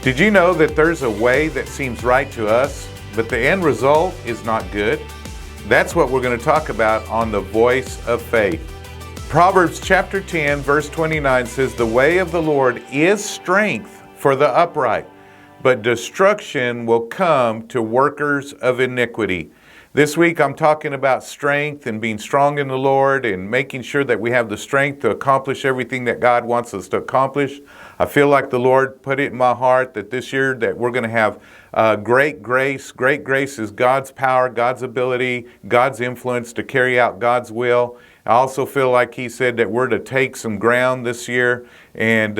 Did you know that there's a way that seems right to us, but the end result is not good? That's what we're going to talk about on The Voice of Faith. Proverbs chapter 10, verse 29 says, "The way of the Lord is strength for the upright, but destruction will come to workers of iniquity." This week I'm talking about strength and being strong in the Lord and making sure that we have the strength to accomplish everything that God wants us to accomplish. I feel like the Lord put it in my heart that this year that we're going to have great grace. Great grace is God's power, God's ability, God's influence to carry out God's will. I also feel like He said that we're to take some ground this year. And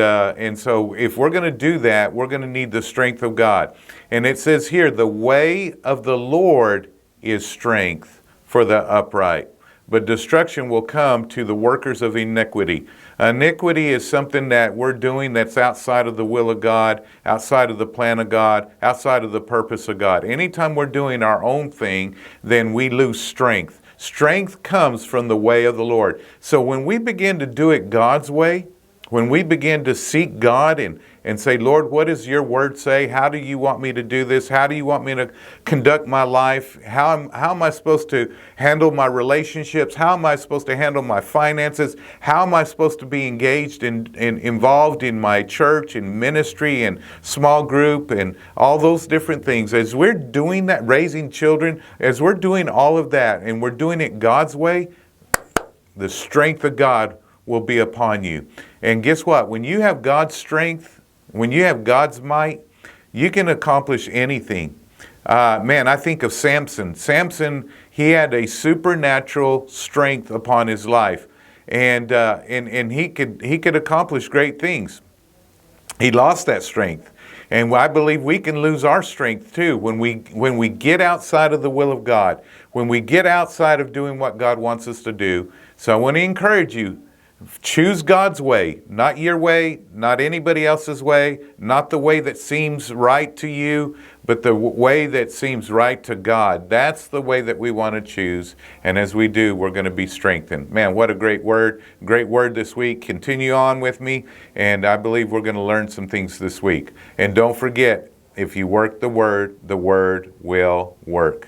so if we're going to do that, we're going to need the strength of God. And it says here, the way of the Lord is strength for the upright, but destruction will come to the workers of iniquity. Iniquity is something that we're doing that's outside of the will of God, outside of the plan of God, outside of the purpose of God. Anytime we're doing our own thing, then we lose strength. Strength comes from the way of the Lord. So when we begin to do it God's way, when we begin to seek God and say, "Lord, what does your word say? How do you want me to do this? How do you want me to conduct my life? How am I supposed to handle my relationships? How am I supposed to handle my finances? How am I supposed to be engaged and involved in my church and ministry and small group and all those different things?" As we're doing that, raising children, as we're doing all of that and we're doing it God's way, the strength of God will be upon you. And guess what? When you have God's strength, when you have God's might, you can accomplish anything. I think of Samson. Samson, he had a supernatural strength upon his life, and he could accomplish great things. He lost that strength. And I believe we can lose our strength too when we get outside of the will of God, when we get outside of doing what God wants us to do. So I want to encourage you, choose God's way, not your way, not anybody else's way, not the way that seems right to you, but the way that seems right to God. That's the way that we want to choose. And as we do, we're going to be strengthened. Man, what a great word. Great word this week. Continue on with me, and I believe we're going to learn some things this week. And don't forget, if you work the word will work.